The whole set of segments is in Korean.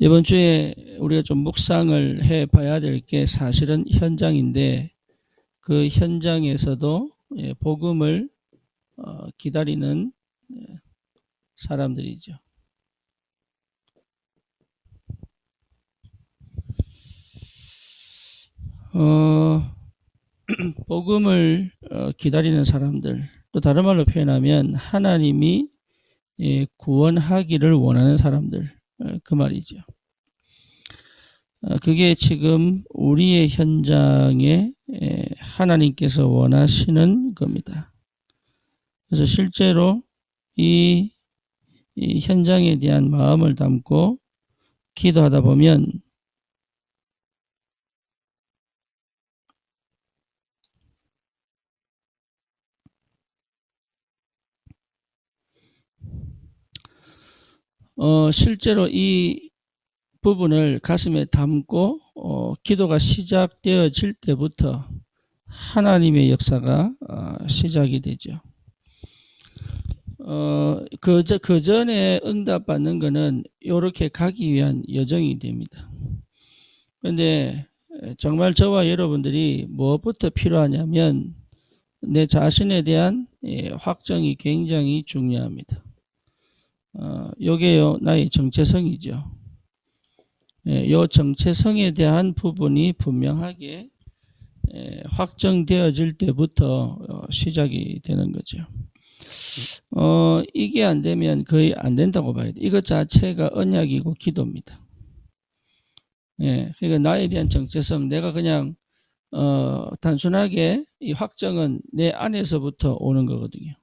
이번 주에 우리가 좀 묵상을 해 봐야 될 게 사실은 현장인데, 그 현장에서도 복음을 기다리는 사람들이죠. 복음을 기다리는 사람들, 또 다른 말로 표현하면 하나님이 구원하기를 원하는 사람들, 그 말이죠. 그게 지금 우리의 현장에 하나님께서 원하시는 겁니다. 그래서 실제로 이 현장에 대한 마음을 담고 기도하다 보면 실제로 이 부분을 가슴에 담고 기도가 시작되어질 때부터 하나님의 역사가 시작이 되죠. 그 전에 응답받는 거는 이렇게 가기 위한 여정이 됩니다. 그런데 정말 저와 여러분들이 무엇부터 필요하냐면 내 자신에 대한 확정이 굉장히 중요합니다. 요게요, 나의 정체성이죠. 요 정체성에 대한 부분이 분명하게 확정되어질 때부터 시작이 되는 거죠. 이게 안 되면 거의 안 된다고 봐야 돼. 이것 자체가 언약이고 기도입니다. 그러니까 나에 대한 정체성, 내가 그냥 단순하게 이 확정은 내 안에서부터 오는 거거든요.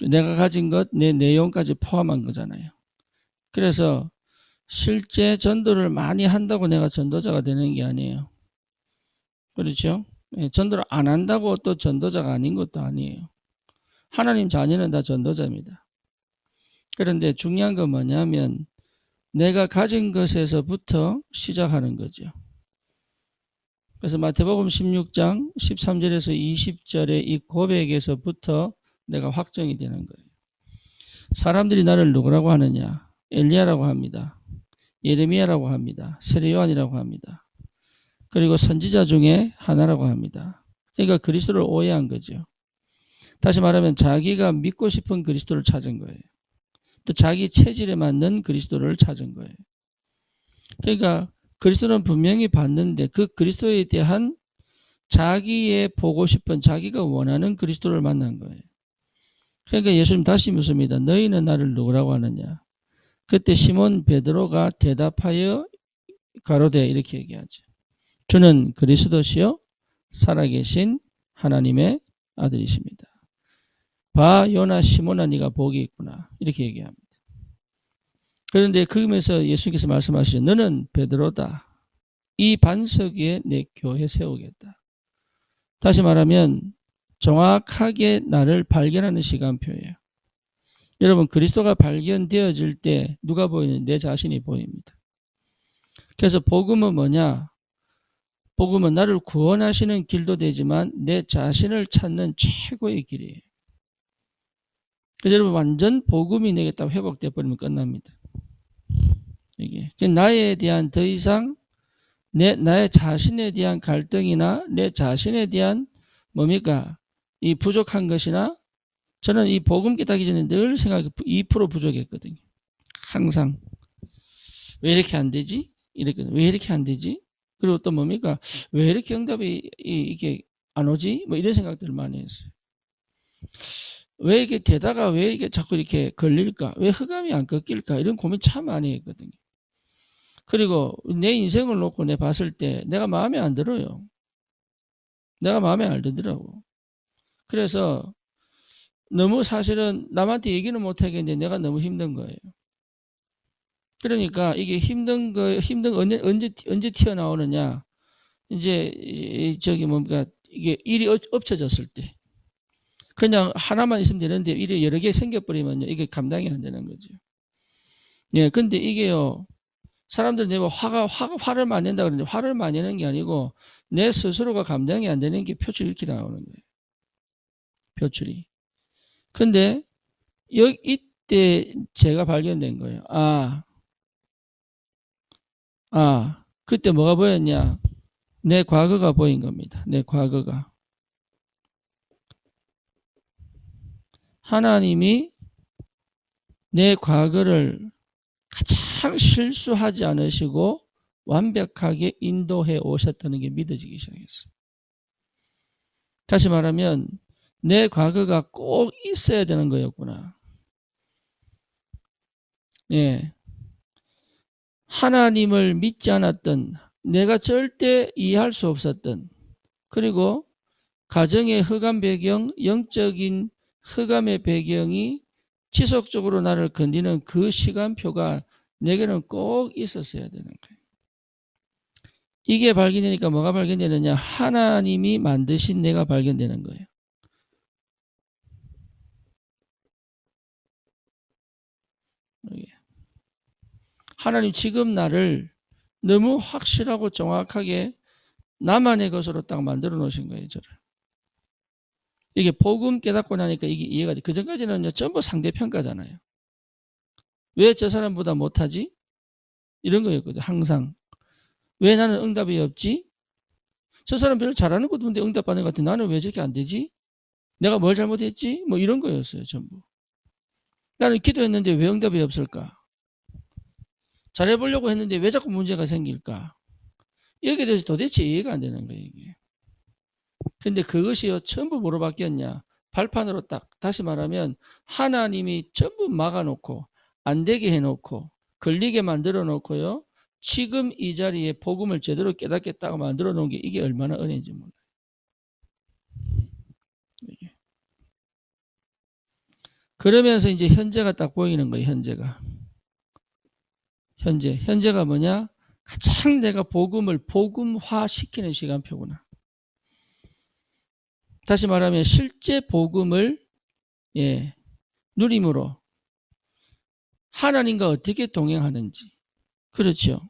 내가 가진 것, 내 내용까지 포함한 거잖아요. 그래서 실제 전도를 많이 한다고 내가 전도자가 되는 게 아니에요. 그렇죠? 전도를 안 한다고 또 전도자가 아닌 것도 아니에요. 하나님 자녀는 다 전도자입니다. 그런데 중요한 건 뭐냐면 내가 가진 것에서부터 시작하는 거죠. 그래서 마태복음 16장 13절에서 20절의 이 고백에서부터 내가 확정이 되는 거예요. 사람들이 나를 누구라고 하느냐? 엘리야라고 합니다. 예레미야라고 합니다. 세례 요한이라고 합니다. 그리고 선지자 중에 하나라고 합니다. 그러니까 그리스도를 오해한 거죠. 다시 말하면 자기가 믿고 싶은 그리스도를 찾은 거예요. 또 자기 체질에 맞는 그리스도를 찾은 거예요. 그러니까 그리스도는 분명히 봤는데 그 그리스도에 대한 자기의 보고 싶은, 자기가 원하는 그리스도를 만난 거예요. 그러니까 예수님 다시 묻습니다. 너희는 나를 누구라고 하느냐? 그때 시몬 베드로가 대답하여 가로되 이렇게 얘기하죠. 주는 그리스도시요 살아계신 하나님의 아들이십니다. 봐 요나 시몬아 네가 복이 있구나. 이렇게 얘기합니다. 그런데 그러면서 예수님께서 말씀하시죠. 너는 베드로다. 이 반석 위에 내 교회 세우겠다. 다시 말하면 정확하게 나를 발견하는 시간표예요. 여러분, 그리스도가 발견되어질 때 누가 보이는? 내 자신이 보입니다. 그래서 복음은 뭐냐? 복음은 나를 구원하시는 길도 되지만 내 자신을 찾는 최고의 길이에요. 그래서 여러분, 완전 복음이 내게 딱 회복되어 버리면 끝납니다. 이게 나에 대한 더 이상 나의 자신에 대한 갈등이나 내 자신에 대한 뭡니까? 이 부족한 것이나 저는 이 복음 깨닫기 전에 늘 생각해 2% 부족했거든요. 항상. 왜 이렇게 안 되지? 왜 이렇게 안 되지? 그리고 또 뭡니까? 왜 이렇게 응답이 이게 안 오지? 뭐 이런 생각들을 많이 했어요. 왜 이게 되다가 왜 이게 자꾸 이렇게 걸릴까? 왜 흑암이 안 꺾일까? 이런 고민 참 많이 했거든요. 그리고 내 인생을 놓고 내 봤을 때 내가 마음에 안 들어요. 내가 마음에 안 들더라고. 그래서 너무 사실은 남한테 얘기는 못 하겠는데 내가 너무 힘든 거예요. 그러니까 이게 힘든 언제 튀어나오느냐. 이제 저기 뭡니까 이게 일이 엎쳐졌을 때. 그냥 하나만 있으면 되는데 일이 여러 개 생겨버리면요. 이게 감당이 안 되는 거죠. 예, 근데 이게요. 사람들 내가 화를 많이 낸다 그러는데 화를 많이 내는 게 아니고 내 스스로가 감당이 안 되는 게 표출이 이렇게 나오는 거예요. 표출이. 근데 이때 제가 발견된 거예요. 그때 뭐가 보였냐? 내 과거가 보인 겁니다. 내 과거가. 하나님이 내 과거를 가장 실수하지 않으시고 완벽하게 인도해 오셨다는 게 믿어지기 시작했어요. 다시 말하면 내 과거가 꼭 있어야 되는 거였구나. 예. 하나님을 믿지 않았던, 내가 절대 이해할 수 없었던, 그리고 가정의 흑암 배경, 영적인 흑암의 배경이 지속적으로 나를 건드리는 그 시간표가 내게는 꼭 있었어야 되는 거예요. 이게 발견되니까 뭐가 발견되느냐? 하나님이 만드신 내가 발견되는 거예요. 하나님 지금 나를 너무 확실하고 정확하게 나만의 것으로 딱 만들어 놓으신 거예요, 저를. 이게 복음 깨닫고 나니까 이게 이해가 돼. 그 전까지는 전부 상대평가잖아요. 왜 저 사람보다 못하지? 이런 거였거든요, 항상. 왜 나는 응답이 없지? 저 사람 별로 잘하는 것도 없는데 응답받는 것 같아. 나는 왜 저렇게 안 되지? 내가 뭘 잘못했지? 뭐 이런 거였어요, 전부. 나는 기도했는데 왜 응답이 없을까? 잘해보려고 했는데 왜 자꾸 문제가 생길까? 여기에 대해서 도대체 이해가 안 되는 거예요, 이게. 근데 그것이요, 전부 뭐로 바뀌었냐? 발판으로 딱, 다시 말하면 하나님이 전부 막아놓고, 안 되게 해놓고, 걸리게 만들어 놓고요, 지금 이 자리에 복음을 제대로 깨닫겠다고 만들어 놓은 게 이게 얼마나 은혜인지 몰라요. 그러면서 이제 현재가 딱 보이는 거예요, 현재가. 현재가 뭐냐? 가장 내가 복음을 복음화시키는 시간표구나. 다시 말하면 실제 복음을 누림으로 하나님과 어떻게 동행하는지, 그렇죠.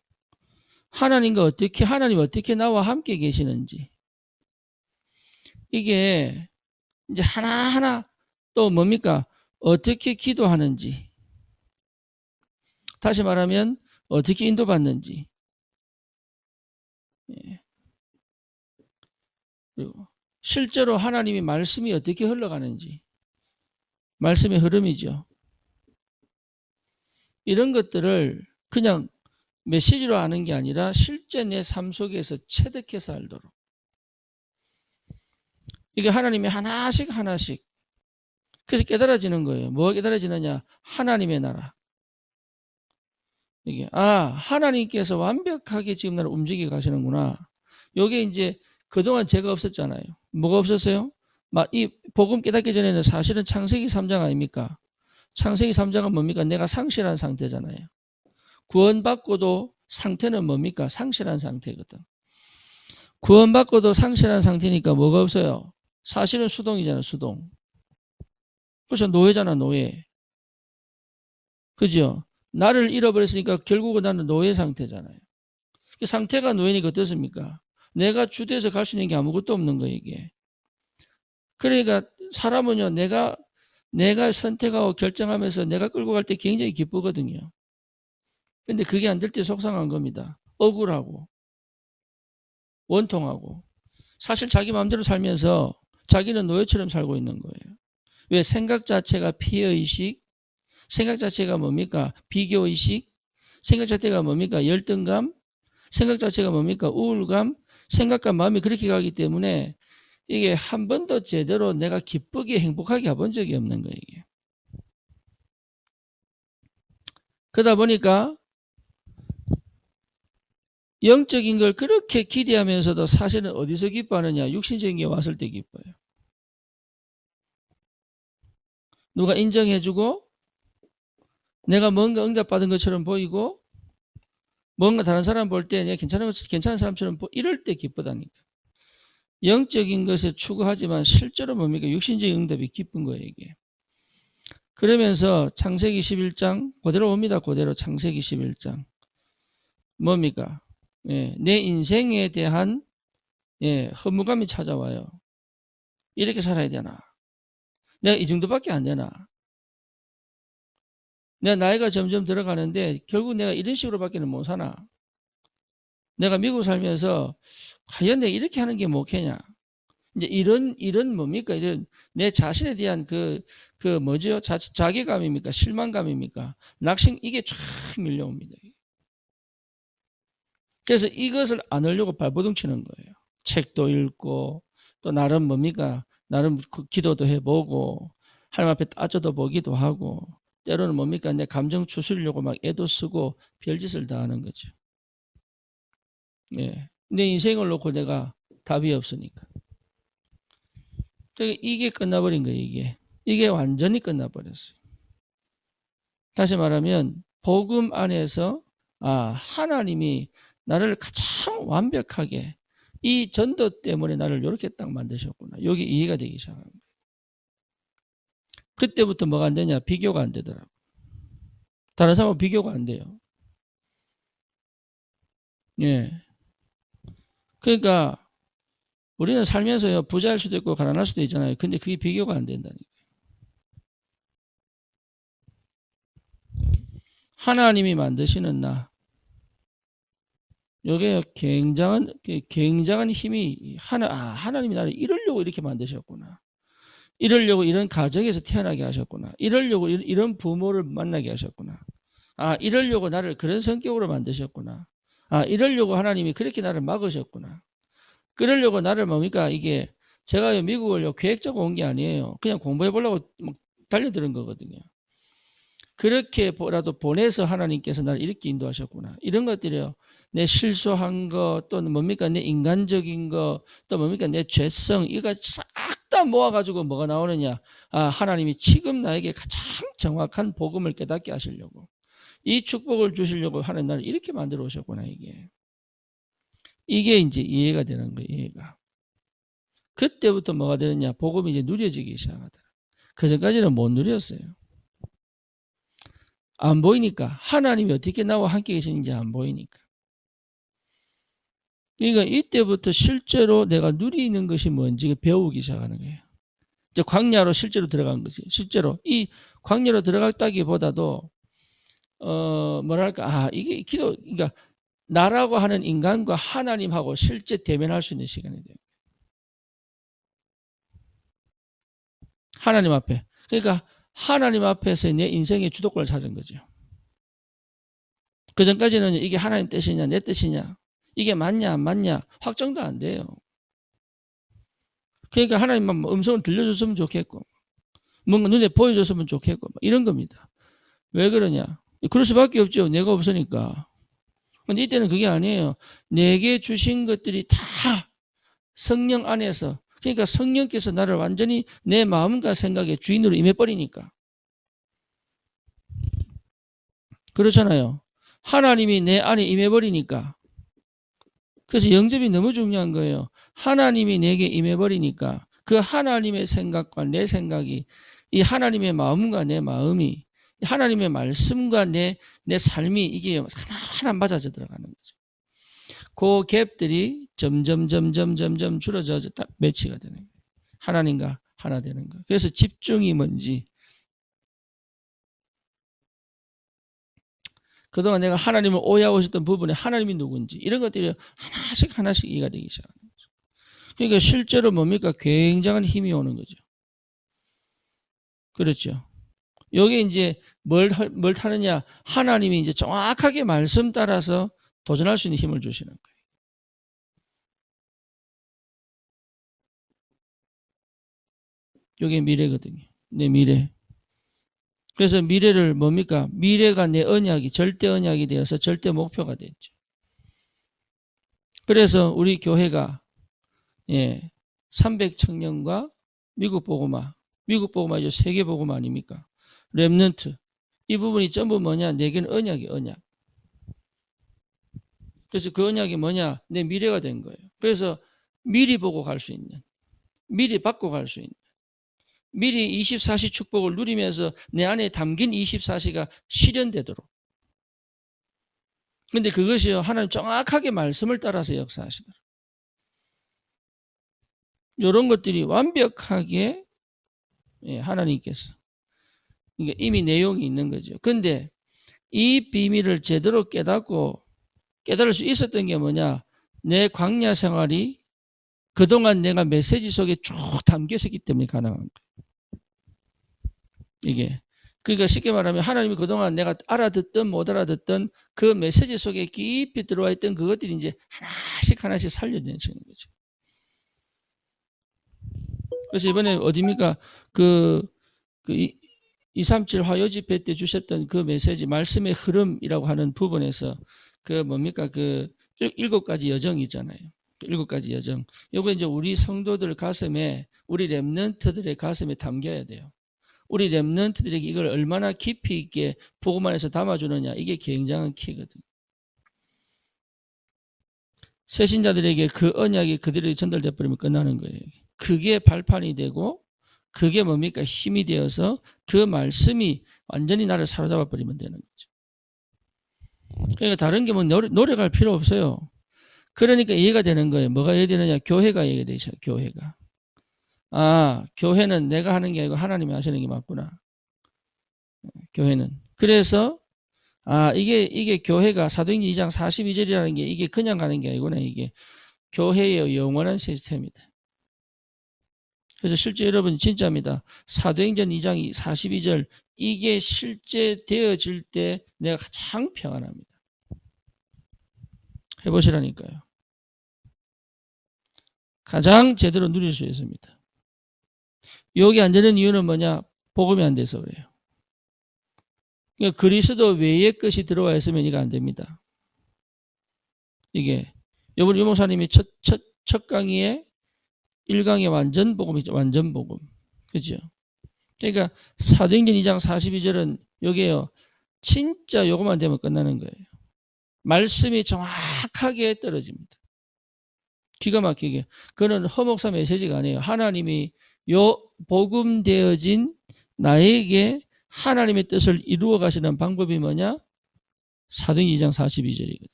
하나님 어떻게 나와 함께 계시는지, 이게 이제 하나하나 또 뭡니까? 어떻게 기도하는지, 다시 말하면 어떻게 인도받는지, 그리고 실제로 하나님의 말씀이 어떻게 흘러가는지, 말씀의 흐름이죠. 이런 것들을 그냥 메시지로 아는 게 아니라 실제 내 삶 속에서 체득해서 알도록. 이게 하나님이 하나씩 그래서 깨달아지는 거예요. 뭐가 깨달아지느냐? 하나님의 나라. 이게 하나님께서 완벽하게 지금 나를 움직여 가시는구나. 요게 이제 그동안 제가 없었잖아요. 뭐가 없었어요? 이 복음 깨닫기 전에는 사실은 창세기 3장 아닙니까? 창세기 3장은 뭡니까? 내가 상실한 상태잖아요. 구원받고도 상태는 뭡니까? 상실한 상태거든. 구원받고도 상실한 상태니까 뭐가 없어요? 사실은 수동이잖아, 수동. 그래서 노예잖아, 노예. 그죠? 나를 잃어버렸으니까 결국은 나는 노예 상태잖아요. 그 상태가 노예니까 어떻습니까? 내가 주도해서 갈 수 있는 게 아무것도 없는 거예요, 이게. 그러니까 사람은요, 내가 선택하고 결정하면서 내가 끌고 갈 때 굉장히 기쁘거든요. 근데 그게 안 될 때 속상한 겁니다. 억울하고, 원통하고. 사실 자기 마음대로 살면서 자기는 노예처럼 살고 있는 거예요. 왜? 생각 자체가 피해의식, 생각 자체가 뭡니까? 비교의식, 생각 자체가 뭡니까? 열등감, 생각 자체가 뭡니까? 우울감, 생각과 마음이 그렇게 가기 때문에 이게 한 번도 제대로 내가 기쁘게 행복하게 해본 적이 없는 거예요, 이게. 그러다 보니까 영적인 걸 그렇게 기대하면서도 사실은 어디서 기뻐하느냐? 육신적인 게 왔을 때 기뻐요. 누가 인정해주고 내가 뭔가 응답받은 것처럼 보이고 뭔가 다른 사람 볼 때 내가 괜찮은 사람처럼 이럴 때 기쁘다니까. 영적인 것에 추구하지만 실제로 뭡니까? 육신적인 응답이 기쁜 거예요, 이게. 그러면서 창세기 11장 그대로 옵니다. 그대로 창세기 11장 뭡니까? 내 인생에 대한 허무감이 찾아와요. 이렇게 살아야 되나? 내가 이 정도밖에 안 되나? 내가 나이가 점점 들어가는데 결국 내가 이런 식으로밖에 못 사나? 내가 미국 살면서 과연 내가 이렇게 하는 게 목회냐? 이제 이런 뭡니까? 이런 내 자신에 대한 뭐죠? 자괴감입니까? 실망감입니까? 낙심, 이게 쫙 밀려옵니다. 그래서 이것을 안 하려고 발버둥 치는 거예요. 책도 읽고, 또 나름 뭡니까? 나름 기도도 해보고, 하나님 앞에 따져도 보기도 하고, 때로는 뭡니까? 내 감정 추스리려고 막 애도 쓰고 별짓을 다 하는 거죠. 예. 내 인생을 놓고 내가 답이 없으니까. 이게 끝나버린 거예요, 이게. 이게 완전히 끝나버렸어요. 다시 말하면, 복음 안에서, 하나님이 나를 가장 완벽하게 이 전도 때문에 나를 이렇게 딱 만드셨구나. 여기 이해가 되기 시작한 거예요. 그때부터 뭐가 안 되냐? 비교가 안 되더라고. 다른 사람은 비교가 안 돼요. 예. 그러니까 우리는 살면서요, 부자일 수도 있고 가난할 수도 있잖아요. 근데 그게 비교가 안 된다니까. 하나님이 만드시는 나, 요게 굉장한 힘이 하나님이 나를 이러려고 이렇게 만드셨구나. 이러려고 이런 가정에서 태어나게 하셨구나. 이러려고 이런 부모를 만나게 하셨구나. 이러려고 나를 그런 성격으로 만드셨구나. 이러려고 하나님이 그렇게 나를 막으셨구나. 그러려고 나를 뭡니까? 이게 제가 미국을 계획적으로 온 게 아니에요. 그냥 공부해 보려고 막 달려드는 거거든요. 그렇게라도 보내서 하나님께서 나를 이렇게 인도하셨구나. 이런 것들이요. 내 실수한 거, 또는 뭡니까? 내 인간적인 거, 또 뭡니까? 내 죄성, 이거 싹 다 모아가지고 뭐가 나오느냐. 하나님이 지금 나에게 가장 정확한 복음을 깨닫게 하시려고. 이 축복을 주시려고 하나님 나를 이렇게 만들어 오셨구나, 이게. 이게 이제 이해가 되는 거예요, 이해가. 그때부터 뭐가 되느냐. 복음이 이제 누려지기 시작하더라. 그 전까지는 못 누렸어요. 안 보이니까. 하나님이 어떻게 나와 함께 계시는지 안 보이니까. 그러니까 이때부터 실제로 내가 누리는 것이 뭔지 배우기 시작하는 거예요. 이제 광야로 실제로 들어간 거지. 실제로 이 광야로 들어갔다기보다도 뭐랄까 이게 기도, 그러니까 나라고 하는 인간과 하나님하고 실제 대면할 수 있는 시간이 돼요. 하나님 앞에. 그러니까 하나님 앞에서 내 인생의 주도권을 찾은 거죠. 그 전까지는 이게 하나님 뜻이냐 내 뜻이냐, 이게 맞냐 안 맞냐 확정도 안 돼요. 그러니까 하나님만 음성을 들려줬으면 좋겠고, 뭔가 눈에 보여줬으면 좋겠고, 이런 겁니다. 왜 그러냐? 그럴 수밖에 없죠. 내가 없으니까. 근데 이때는 그게 아니에요. 내게 주신 것들이 다 성령 안에서, 그러니까 성령께서 나를 완전히 내 마음과 생각의 주인으로 임해버리니까. 그렇잖아요. 하나님이 내 안에 임해버리니까. 그래서 영접이 너무 중요한 거예요. 하나님이 내게 임해버리니까 그 하나님의 생각과 내 생각이, 이 하나님의 마음과 내 마음이, 하나님의 말씀과 내 삶이 이게 하나 맞아져 들어가는 거죠. 그 갭들이 점점 줄어져 딱 매치가 되는 거예요. 하나님과 하나 되는 거예요. 그래서 집중이 뭔지, 그동안 내가 하나님을 오해하고 있었던 부분에 하나님이 누군지, 이런 것들이 하나씩 이해가 되기 시작합니다. 그러니까 실제로 뭡니까? 굉장한 힘이 오는 거죠. 그렇죠. 여기 이제 뭘 타느냐? 하나님이 이제 정확하게 말씀 따라서 도전할 수 있는 힘을 주시는 거예요. 이게 미래거든요. 내 미래. 그래서 미래를 뭡니까? 미래가 내 언약이, 절대 언약이 되어서 절대 목표가 됐죠. 그래서 우리 교회가 300청년과 미국 복음화죠. 세계 복음화 아닙니까? 렘넌트. 이 부분이 전부 뭐냐? 내게는 언약이 언약. 그래서 그 언약이 뭐냐? 내 미래가 된 거예요. 그래서 미리 보고 갈 수 있는, 미리 받고 갈 수 있는, 미리 24시 축복을 누리면서 내 안에 담긴 24시가 실현되도록. 근데 그것이요, 하나님 정확하게 말씀을 따라서 역사하시더라. 이런 것들이 완벽하게 하나님께서, 그러니까 이미 내용이 있는 거죠. 근데 이 비밀을 제대로 깨닫고 깨달을 수 있었던 게 뭐냐? 내 광야 생활이 그동안 내가 메시지 속에 쭉 담겨 있었기 때문에 가능한 거예요. 이게. 그러니까 쉽게 말하면 하나님이 그동안 내가 알아듣던 못 알아듣던 그 메시지 속에 깊이 들어와 있던 그것들이 이제 하나씩 살려내는 거죠. 그래서 이번에 어디입니까? 그 237 화요 집회 때 주셨던 그 메시지, 말씀의 흐름이라고 하는 부분에서 그 뭡니까? 그 7가지 여정이 있잖아요. 7가지 여정. 요거 이제 우리 성도들 가슴에, 우리 렘넌트들의 가슴에 담겨야 돼요. 우리 렘넌트들에게 이걸 얼마나 깊이 있게 복음 안에서 담아주느냐, 이게 굉장한 키거든. 새신자들에게 그 언약이 그들에게 전달돼 버리면 끝나는 거예요. 그게 발판이 되고, 그게 뭡니까? 힘이 되어서 그 말씀이 완전히 나를 사로잡아 버리면 되는 거죠. 그러니까 다른 게 뭐 노력할 필요 없어요. 그러니까 이해가 되는 거예요. 뭐가 이해되느냐? 교회가 이해가 되죠. 교회가. 아, 교회는 내가 하는 게 아니고 하나님이 하시는 게 맞구나. 교회는. 그래서 아, 이게 교회가 사도행전 2장 42절이라는 게 이게 그냥 가는 게 아니구나. 이게 교회의 영원한 시스템이다. 그래서 실제 여러분 진짜입니다. 사도행전 2장 42절 이게 실제 되어질 때 내가 가장 평안합니다. 해보시라니까요. 가장 제대로 누릴 수 있습니다. 여기 안 되는 이유는 뭐냐? 복음이 안 돼서 그래요. 그러니까 그리스도 외의 것이 들어와 있으면 이거 안 됩니다. 이게 이번 유목사님이 첫 강의에 1강의 완전 복음이죠. 완전 복음. 그죠? 그러니까 사도행전 2장 42절은 여기에요. 진짜 요것만 되면 끝나는 거예요. 말씀이 정확하게 떨어집니다. 기가 막히게. 그거는 허목사 메시지가 아니에요. 하나님이 요 복음 되어진 나에게 하나님의 뜻을 이루어 가시는 방법이 뭐냐? 사도행전 2장 42절이거든요.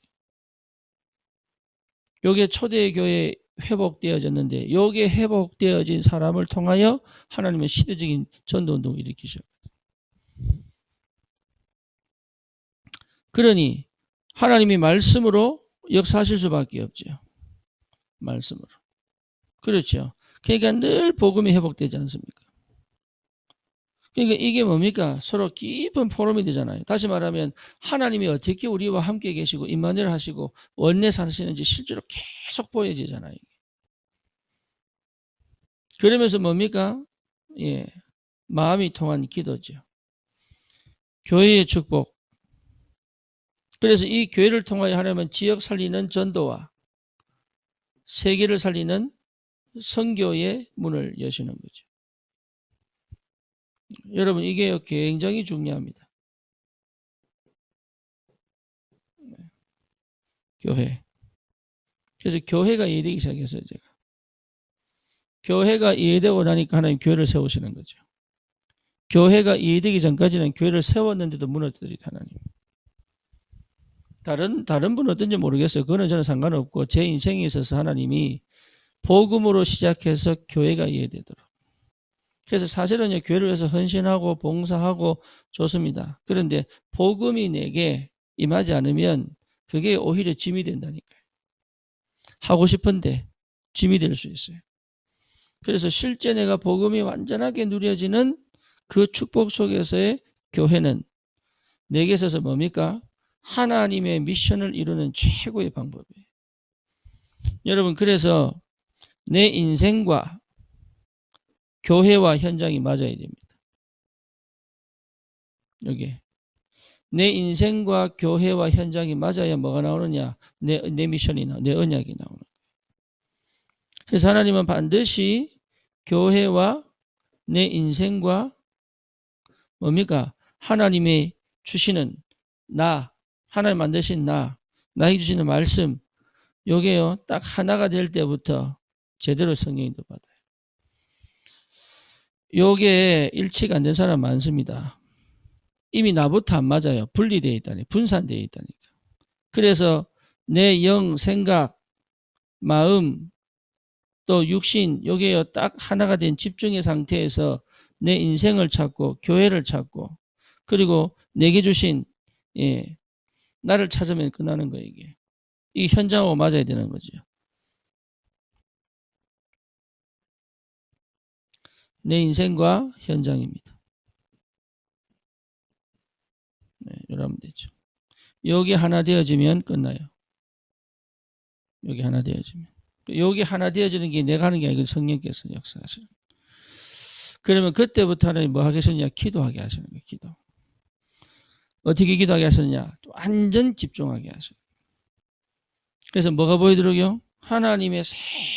요게 초대교회 회복되어졌는데 요게 회복되어진 사람을 통하여 하나님은 시대적인 전도운동을 일으키셨거든요. 그러니 하나님이 말씀으로 역사하실 수밖에 없죠. 말씀으로. 그렇죠. 그러니까 늘 복음이 회복되지 않습니까? 그러니까 이게 뭡니까? 서로 깊은 포럼이 되잖아요. 다시 말하면 하나님이 어떻게 우리와 함께 계시고 임마누엘 하시고 원내 사시는지 실제로 계속 보여지잖아요. 그러면서 뭡니까? 예, 마음이 통한 기도죠. 교회의 축복. 그래서 이 교회를 통하여 하나님은 지역 살리는 전도와 세계를 살리는 선교의 문을 여시는 거죠. 여러분 이게 굉장히 중요합니다. 교회. 그래서 교회가 이해되기 시작했어요. 제가. 교회가 이해되고 나니까 하나님 교회를 세우시는 거죠. 교회가 이해되기 전까지는 교회를 세웠는데도 무너뜨리다 하나님. 다른 분은 어떤지 모르겠어요. 그거는 저는 상관없고 제 인생에 있어서 하나님이 복음으로 시작해서 교회가 이해되도록. 그래서 사실은 교회를 위해서 헌신하고 봉사하고 좋습니다. 그런데 복음이 내게 임하지 않으면 그게 오히려 짐이 된다니까요. 하고 싶은데 짐이 될 수 있어요. 그래서 실제 내가 복음이 완전하게 누려지는 그 축복 속에서의 교회는 내게 있어서 뭡니까? 하나님의 미션을 이루는 최고의 방법이에요. 여러분 그래서 내 인생과 교회와 현장이 맞아야 됩니다. 여기 내 인생과 교회와 현장이 맞아야 뭐가 나오느냐? 내 미션이 내 언약이 나오는 거예요. 그래서 하나님은 반드시 교회와 내 인생과 뭡니까? 하나님이 주시는 하나님 만드신 나에게 주시는 말씀, 요게요, 딱 하나가 될 때부터 제대로 성령님도 받아요. 요게 일치가 안 된 사람 많습니다. 이미 나부터 안 맞아요. 분리되어 있다니, 분산되어 있다니까. 그래서 내 영, 생각, 마음, 또 육신, 요게요, 딱 하나가 된 집중의 상태에서 내 인생을 찾고, 교회를 찾고, 그리고 내게 주신, 나를 찾으면 끝나는 거예요, 이게. 이 현장하고 맞아야 되는 거죠. 내 인생과 현장입니다. 네, 이러면 되죠. 여기 하나 되어지면 끝나요. 여기 하나 되어지면. 여기 하나 되어지는 게 내가 하는 게 아니고 성령께서 역사하시는. 그러면 그때부터는 뭐 하겠느냐? 기도하게 하시는 거예요. 기도. 어떻게 기도하게 하시느냐? 완전 집중하게 하시는. 그래서 뭐가 보이도록요? 하나님의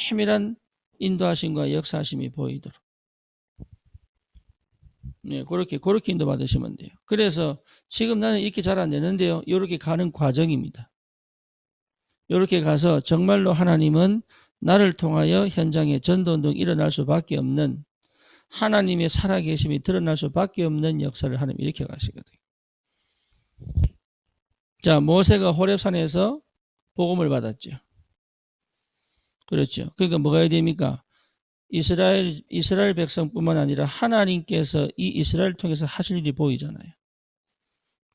세밀한 인도하심과 역사하심이 보이도록. 네, 그렇게 인도 받으시면 돼요. 그래서 지금 나는 이렇게 잘 안 되는데요. 이렇게 가는 과정입니다. 이렇게 가서 정말로 하나님은 나를 통하여 현장에 전도운동이 일어날 수밖에 없는 하나님의 살아계심이 드러날 수밖에 없는 역사를 하나님 이렇게 가시거든요. 자, 모세가 호렙산에서 복음을 받았죠. 그렇죠. 그러니까 뭐가 해야 됩니까? 이스라엘 백성뿐만 아니라 하나님께서 이 이스라엘 통해서 하실 일이 보이잖아요.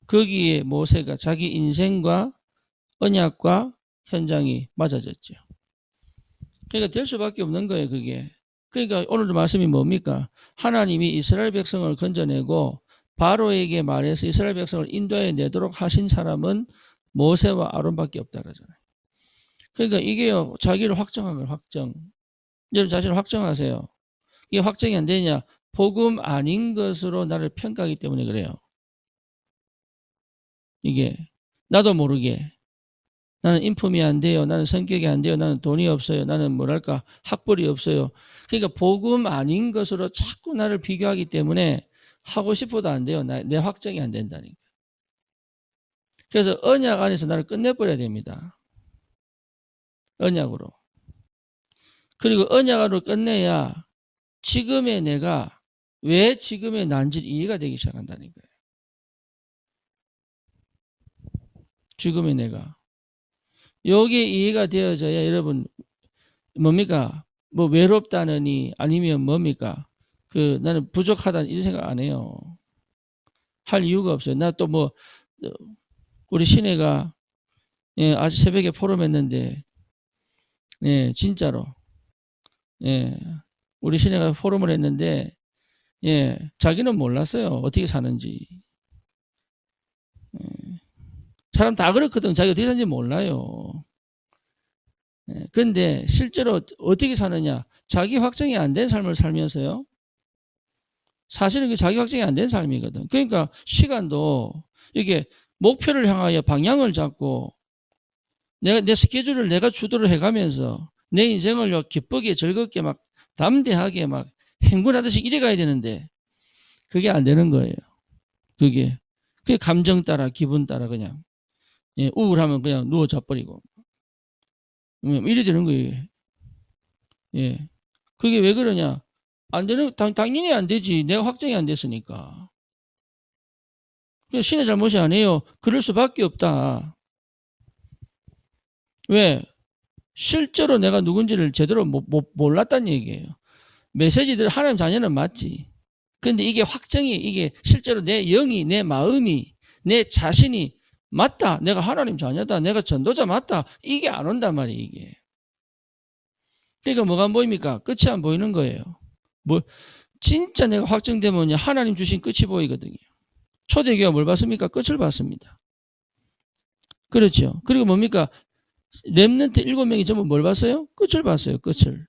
거기에 모세가 자기 인생과 언약과 현장이 맞아졌죠. 그러니까 될 수밖에 없는 거예요, 그게. 그러니까 오늘도 말씀이 뭡니까? 하나님이 이스라엘 백성을 건져내고 바로에게 말해서 이스라엘 백성을 인도해 내도록 하신 사람은 모세와 아론밖에 없다 그러잖아요. 그러니까 이게요, 자기를 확정한 거예요, 확정. 여러분 자신을 확정하세요. 이게 확정이 안 되냐? 복음 아닌 것으로 나를 평가하기 때문에 그래요. 이게 나도 모르게 나는 인품이 안 돼요. 나는 성격이 안 돼요. 나는 돈이 없어요. 나는 뭐랄까 학벌이 없어요. 그러니까 복음 아닌 것으로 자꾸 나를 비교하기 때문에 하고 싶어도 안 돼요. 내 확정이 안 된다니까. 그래서 언약 안에서 나를 끝내버려야 됩니다. 언약으로. 그리고 언약으로 끝내야 지금의 내가 왜 지금의 난지를 이해가 되기 시작한다는 거예요. 지금의 내가. 여기에 이해가 되어져야 여러분 뭡니까? 뭐 외롭다느니 아니면 뭡니까? 나는 부족하다는 이런 생각 안 해요. 할 이유가 없어요. 나 또 뭐 우리 시내가 아주 새벽에 포럼했는데 진짜로 우리 시내가 포럼을 했는데 자기는 몰랐어요. 어떻게 사는지. 사람 다 그렇거든. 자기 어떻게 사는지 몰라요. 근데 실제로 어떻게 사느냐? 자기 확정이 안 된 삶을 살면서요. 사실은 그 자기 확정이 안 된 삶이거든. 그러니까 시간도 이게 목표를 향하여 방향을 잡고 내 스케줄을 내가 주도를 해가면서 내 인생을 기쁘게 즐겁게 막 담대하게 막 행군하듯이 이래 가야 되는데 그게 안 되는 거예요. 그게 감정 따라 기분 따라 그냥 우울하면 그냥 누워 자버리고 이래 되는 거예요. 그게 왜 그러냐? 안 되는 당연히 안 되지. 내가 확정이 안 됐으니까. 신의 잘못이 아니에요. 그럴 수밖에 없다. 왜? 실제로 내가 누군지를 제대로 몰랐다는 얘기예요. 메시지들 하나님 자녀는 맞지. 근데 이게 확정이 이게 실제로 내 영이 내 마음이 내 자신이 맞다. 내가 하나님 자녀다. 내가 전도자 맞다. 이게 안 온단 말이에요. 이게. 그러니까 뭐가 안 보입니까? 끝이 안 보이는 거예요. 진짜 내가 확정되면 하나님 주신 끝이 보이거든요. 초대교회가 뭘 봤습니까? 끝을 봤습니다. 그렇죠. 그리고 뭡니까? 렘넌트 7명이 전부 뭘 봤어요? 끝을 봤어요. 끝을.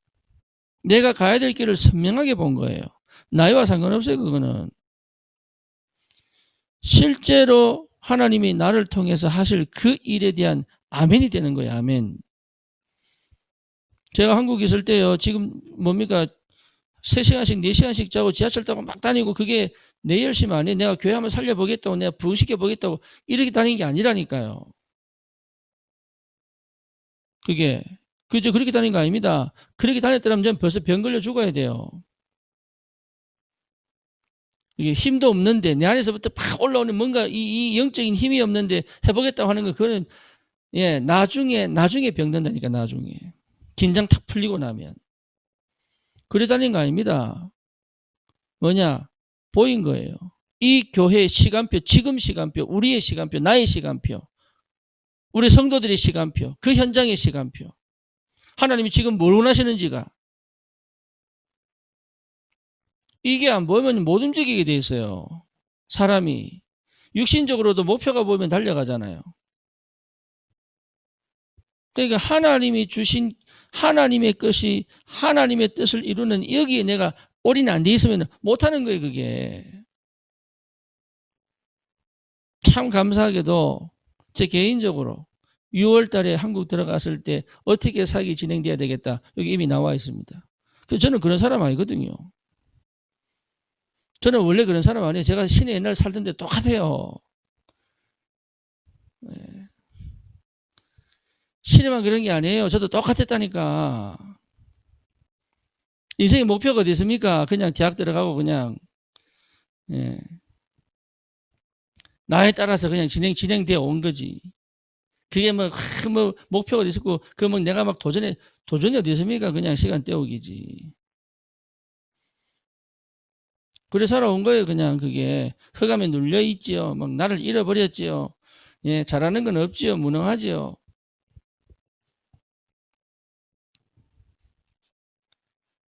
내가 가야 될 길을 선명하게 본 거예요. 나이와 상관없어요. 그거는. 실제로 하나님이 나를 통해서 하실 그 일에 대한 아멘이 되는 거예요. 아멘. 제가 한국에 있을 때요. 지금 뭡니까? 3시간씩 4시간씩 자고 지하철 타고 막 다니고 그게 내 열심 아니에요. 내가 교회 한번 살려보겠다고 내가 부흥시켜보겠다고 이렇게 다니는 게 아니라니까요. 그게 그저 그렇게 다니는 거 아닙니다. 그렇게 다녔더라면 전 벌써 병 걸려 죽어야 돼요. 이게 힘도 없는데 내 안에서부터 팍 올라오는 뭔가 이 영적인 힘이 없는데 해보겠다고 하는 거 그거는 나중에 병든다니까. 나중에 긴장 탁 풀리고 나면 그래 다니는 거 아닙니다. 뭐냐? 보인 거예요. 이 교회의 시간표, 지금 시간표, 우리의 시간표, 나의 시간표. 우리 성도들의 시간표, 그 현장의 시간표. 하나님이 지금 뭘 원하시는지가 이게 안 보이면 못 움직이게 돼 있어요. 사람이 육신적으로도 목표가 보이면 달려가잖아요. 그러니까 하나님이 주신 하나님의 것이 하나님의 뜻을 이루는 여기에 내가 올인 안 돼 있으면 못하는 거예요. 그게 참 감사하게도 제 개인적으로 6월 달에 한국 들어갔을 때 어떻게 사역이 진행돼야 되겠다 여기 이미 나와 있습니다. 저는 그런 사람 아니거든요. 저는 원래 그런 사람 아니에요. 제가 시내 옛날 살던 데 똑같아요. 네. 시내만 그런 게 아니에요. 저도 똑같았다니까. 인생의 목표가 어디 있습니까? 그냥 대학 들어가고 그냥 예. 나에 따라서 그냥 진행되어 온 거지. 그게 뭐 목표가 어디 있었고 그 뭐 내가 막 도전이 어디 있습니까? 그냥 시간 때우기지. 그래 살아온 거예요. 그냥 그게 흑암에 눌려 있지요. 막 나를 잃어버렸지요. 예, 잘하는 건 없지요. 무능하지요.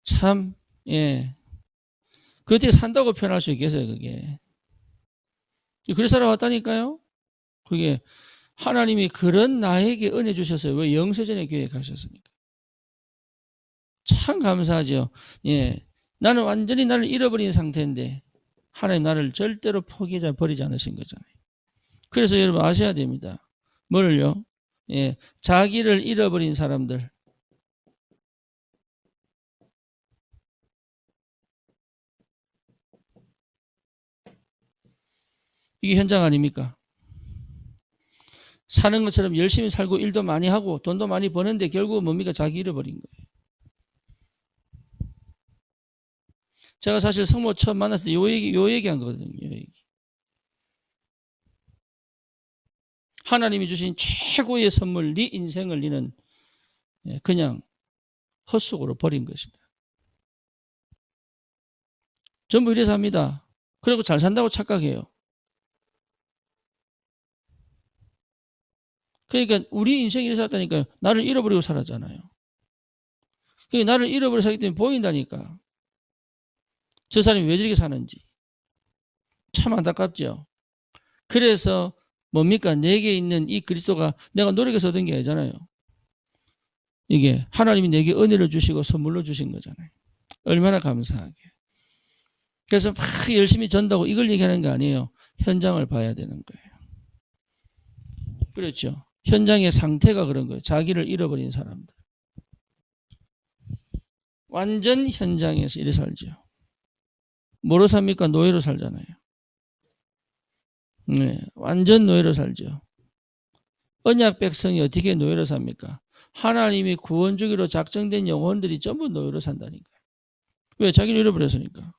참, 예. 그 어떻게 산다고 표현할 수 있겠어요, 그게. 그래 살아왔다니까요? 그게 하나님이 그런 나에게 은혜 주셨어요. 왜 영세전에 교회 가셨습니까? 참 감사하죠. 예. 나는 완전히 나를 잃어버린 상태인데 하나님 나를 절대로 버리지 않으신 거잖아요. 그래서 여러분 아셔야 됩니다. 뭐를요? 예. 자기를 잃어버린 사람들. 이게 현장 아닙니까? 사는 것처럼 열심히 살고 일도 많이 하고 돈도 많이 버는데 결국은 뭡니까? 자기 잃어버린 거예요. 제가 사실 성모 처음 만났을 때 요 얘기 한 거거든요. 요 얘기. 하나님이 주신 최고의 선물, 네 인생을 니는 그냥 헛속으로 버린 것이다. 전부 이래서 합니다. 그리고 잘 산다고 착각해요. 그러니까 우리 인생이 이래서 살았다니까요. 나를 잃어버리고 살았잖아요. 그러니까 나를 잃어버리고 살기 때문에 보인다니까. 저 사람이 왜 저렇게 사는지. 참 안타깝죠. 그래서 뭡니까? 내게 있는 이 그리스도가 내가 노력해서 얻은 게 아니잖아요. 이게 하나님이 내게 은혜를 주시고 선물로 주신 거잖아요. 얼마나 감사하게. 그래서 막 열심히 전다고 이걸 얘기하는 게 아니에요. 현장을 봐야 되는 거예요. 그렇죠. 현장의 상태가 그런 거예요. 자기를 잃어버린 사람들. 완전 현장에서 이래 살죠. 뭐로 삽니까? 노예로 살잖아요. 네, 완전 노예로 살죠. 언약 백성이 어떻게 노예로 삽니까? 하나님이 구원 주기로 작정된 영혼들이 전부 노예로 산다니까요. 왜? 자기를 잃어버렸으니까.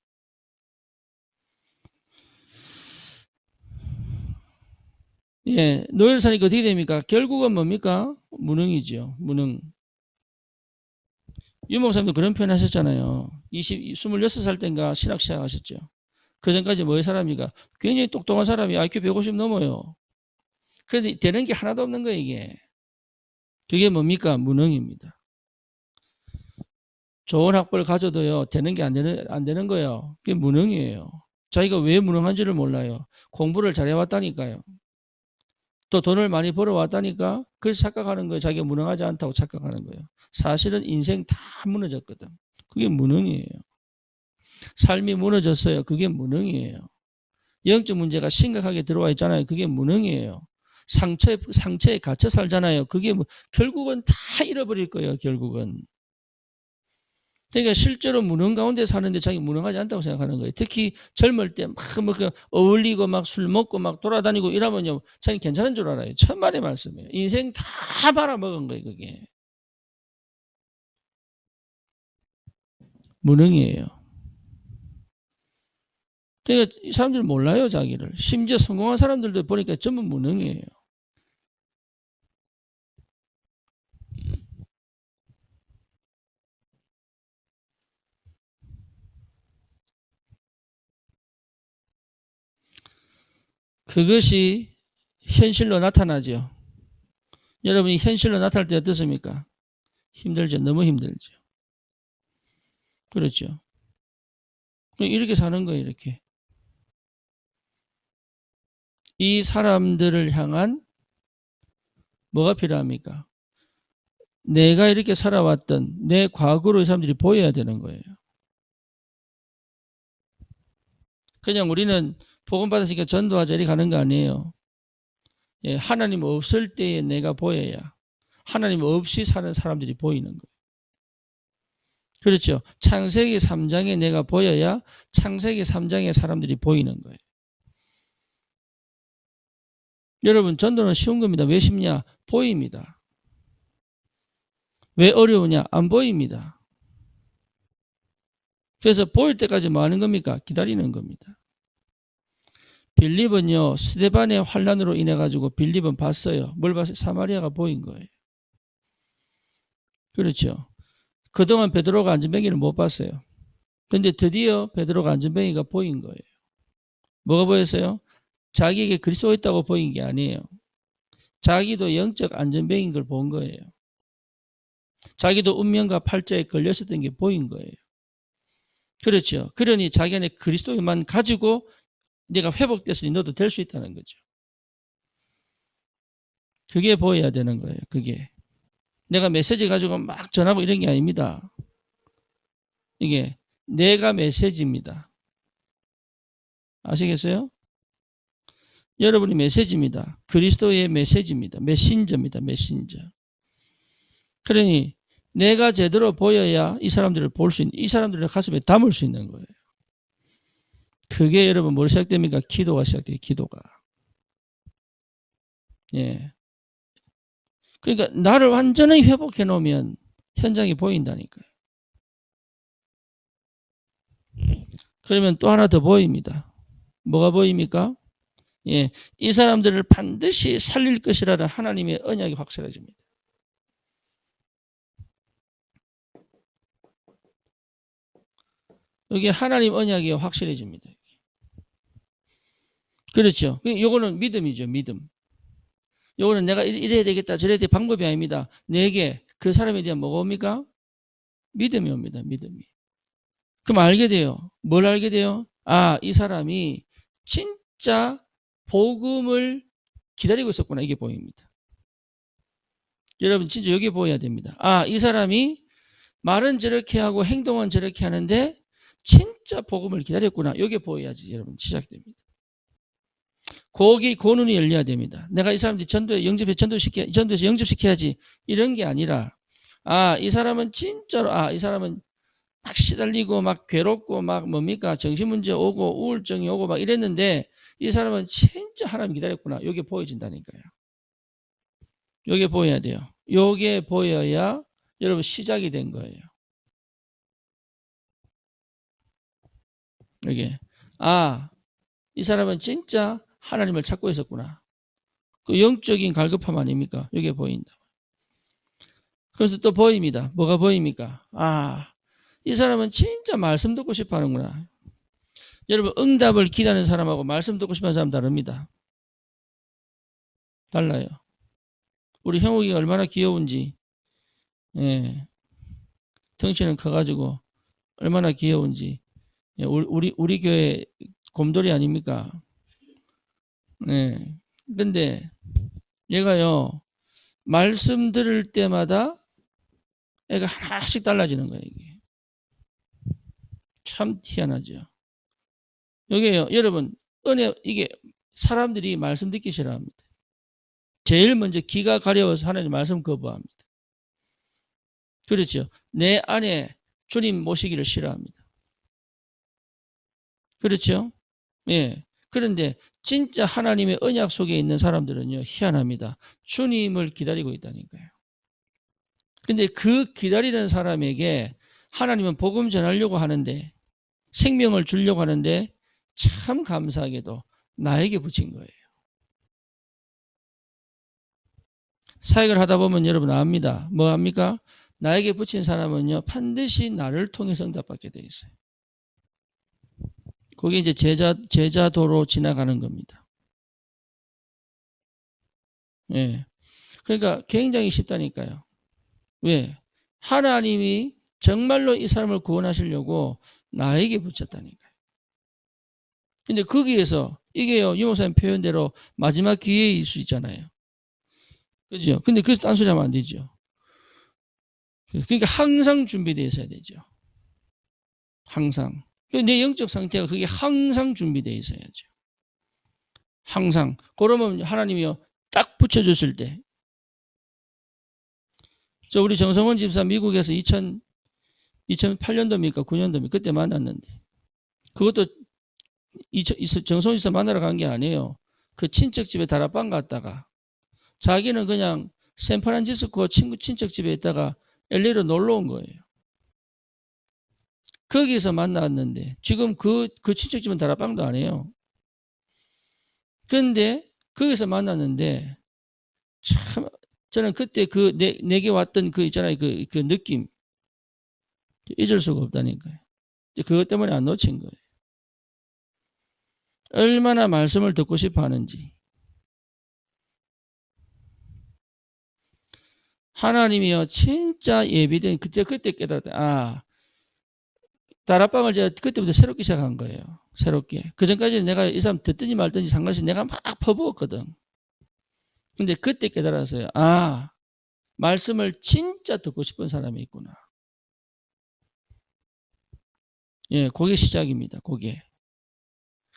예, 노예로 사니까 어떻게 됩니까? 결국은 뭡니까? 무능이죠. 무능. 유목사님도 그런 표현 하셨잖아요. 26살 때인가 신학 시작하셨죠. 그 전까지 뭐의 사람이가 굉장히 똑똑한 사람이 IQ 150 넘어요. 그런데 되는 게 하나도 없는 거예요, 이게. 그게 뭡니까? 무능입니다. 좋은 학벌을 가져도요, 되는 게 안 되는 거예요. 그게 무능이에요. 자기가 왜 무능한지를 몰라요. 공부를 잘해왔다니까요. 또 돈을 많이 벌어왔다니까 그래서 착각하는 거예요. 자기가 무능하지 않다고 착각하는 거예요. 사실은 인생 다 무너졌거든. 그게 무능이에요. 삶이 무너졌어요. 그게 무능이에요. 영적 문제가 심각하게 들어와 있잖아요. 그게 무능이에요. 상처에 갇혀 살잖아요. 그게 결국은 다 잃어버릴 거예요. 결국은. 그러니까 실제로 무능 가운데 사는데 자기 무능하지 않다고 생각하는 거예요. 특히 젊을 때 막 어울리고 막 술 먹고 막 돌아다니고 이러면요. 자기 괜찮은 줄 알아요. 천만의 말씀이에요. 인생 다 말아먹은 거예요. 그게. 무능이에요. 그러니까 이 사람들이 몰라요. 자기를. 심지어 성공한 사람들도 보니까 전부 무능이에요. 그것이 현실로 나타나죠. 여러분이 현실로 나타날 때 어떻습니까? 힘들죠. 너무 힘들죠. 그렇죠. 이렇게 사는 거예요. 이렇게. 이 사람들을 향한 뭐가 필요합니까? 내가 이렇게 살아왔던 내 과거로 이 사람들이 보여야 되는 거예요. 그냥 우리는 복음 받았으니까 전도하자 이렇게 가는 거 아니에요. 예, 하나님 없을 때에 내가 보여야 하나님 없이 사는 사람들이 보이는 거예요. 그렇죠. 창세기 3장에 내가 보여야 창세기 3장의 사람들이 보이는 거예요. 여러분, 전도는 쉬운 겁니다. 왜 쉽냐? 보입니다. 왜 어려우냐? 안 보입니다. 그래서 보일 때까지 뭐 하는 겁니까? 기다리는 겁니다. 빌립은요, 스데반의 환란으로 인해 가지고 빌립은 봤어요. 뭘 봤어요? 사마리아가 보인 거예요. 그렇죠. 그동안 베드로가 안전뱅이를 못 봤어요. 근데 드디어 베드로가 안전뱅이가 보인 거예요. 뭐가 보였어요? 자기에게 그리스도가 있다고 보인 게 아니에요. 자기도 영적 안전뱅이인 걸 본 거예요. 자기도 운명과 팔자에 걸렸었던 게 보인 거예요. 그렇죠. 그러니 자기 안에 그리스도만 가지고 내가 회복됐으니 너도 될 수 있다는 거죠. 그게 보여야 되는 거예요. 그게. 내가 메시지 가지고 막 전하고 이런 게 아닙니다. 이게 내가 메시지입니다. 아시겠어요? 여러분이 메시지입니다. 그리스도의 메시지입니다. 메신저입니다. 메신저. 그러니 내가 제대로 보여야 이 사람들을 볼 수 있는, 이 사람들의 가슴에 담을 수 있는 거예요. 그게 여러분 뭘 시작됩니까? 기도가 시작돼요. 기도가. 예. 그러니까 나를 완전히 회복해 놓으면 현장이 보인다니까요. 그러면 또 하나 더 보입니다. 뭐가 보입니까? 예, 이 사람들을 반드시 살릴 것이라는 하나님의 언약이 확실해집니다. 여기 하나님 언약이 확실해집니다. 그렇죠. 이거는 믿음이죠. 믿음. 이거는 내가 이래야 되겠다 저래야 될 방법이 아닙니다. 내게 그 사람에 대한 뭐가 옵니까? 믿음이 옵니다. 믿음이. 그럼 알게 돼요. 뭘 알게 돼요? 아, 이 사람이 진짜 복음을 기다리고 있었구나. 이게 보입니다. 여러분 진짜 여기 보여야 됩니다. 아, 이 사람이 말은 저렇게 하고 행동은 저렇게 하는데 진짜 복음을 기다렸구나. 이게 보여야지 여러분 시작됩니다. 그 눈이 열려야 됩니다. 내가 이 사람들이 전도에 영접해 전도에서 영접시켜야지 이런 게 아니라 아, 이 사람은 진짜로 아, 이 사람은 막 시달리고 막 괴롭고 막 뭡니까 정신문제 오고 우울증이 오고 막 이랬는데 이 사람은 진짜 하나님 기다렸구나. 이게 보여진다니까요. 이게 보여야 돼요. 이게 보여야 여러분 시작이 된 거예요. 이게 아, 이 사람은 진짜 하나님을 찾고 있었구나. 그 영적인 갈급함 아닙니까? 이게 보인다. 그래서 또 보입니다. 뭐가 보입니까? 아, 이 사람은 진짜 말씀 듣고 싶어 하는구나. 여러분 응답을 기다리는 사람하고 말씀 듣고 싶어하는 사람 다릅니다. 달라요. 우리 형욱이가 얼마나 귀여운지 예, 덩치는 커가지고 얼마나 귀여운지 예, 우리 교회 곰돌이 아닙니까? 예. 근데 얘가요 말씀 들을 때마다 애가 하나씩 달라지는 거예요. 이게 참 희한하죠. 여기에요 여러분 은혜 이게 사람들이 말씀 듣기 싫어합니다. 제일 먼저 귀가 가려워서 하나님 말씀 거부합니다. 그렇죠. 내 안에 주님 모시기를 싫어합니다. 그렇죠. 예. 그런데 진짜 하나님의 언약 속에 있는 사람들은요 희한합니다. 주님을 기다리고 있다니까요. 근데 그 기다리는 사람에게 하나님은 복음 전하려고 하는데 생명을 주려고 하는데 참 감사하게도 나에게 붙인 거예요. 사역을 하다 보면 여러분 압니다. 뭐 합니까? 나에게 붙인 사람은요 반드시 나를 통해서 응답받게 돼 있어요. 그게 이제 제자도로 지나가는 겁니다. 예. 그러니까 굉장히 쉽다니까요. 왜? 하나님이 정말로 이 사람을 구원하시려고 나에게 붙였다니까요. 근데 거기에서 이게요, 유목사님 표현대로 마지막 기회일 수 있잖아요. 그죠? 근데 그래서 딴소리 하면 안 되죠. 그러니까 항상 준비되어 있어야 되죠. 항상. 내 영적 상태가 그게 항상 준비되어 있어야죠. 항상. 그러면 하나님이요, 딱 붙여줬을 때. 우리 정성원 집사 미국에서 2008년도입니까? 9년도입니까? 그때 만났는데. 그것도 정성원 집사 만나러 간 게 아니에요. 그 친척 집에 다락방 갔다가 자기는 그냥 샌프란시스코 친척 집에 있다가 LA로 놀러 온 거예요. 거기서 만났는데 지금 그 친척 집은 다락방도 아니에요. 그런데 거기서 만났는데 참 저는 그때 내게 왔던 그 있잖아요. 그 느낌 잊을 수가 없다니까요. 그것 때문에 안 놓친 거예요. 얼마나 말씀을 듣고 싶어 하는지. 하나님이요, 진짜 예비된, 그때 깨달았다. 다락방을 제가 그때부터 새롭게 시작한 거예요. 새롭게. 그 전까지는 내가 이 사람 듣든지 말든지 상관없이 내가 막 퍼부었거든. 근데 그때 깨달았어요. 말씀을 진짜 듣고 싶은 사람이 있구나. 예, 그게 시작입니다. 그게.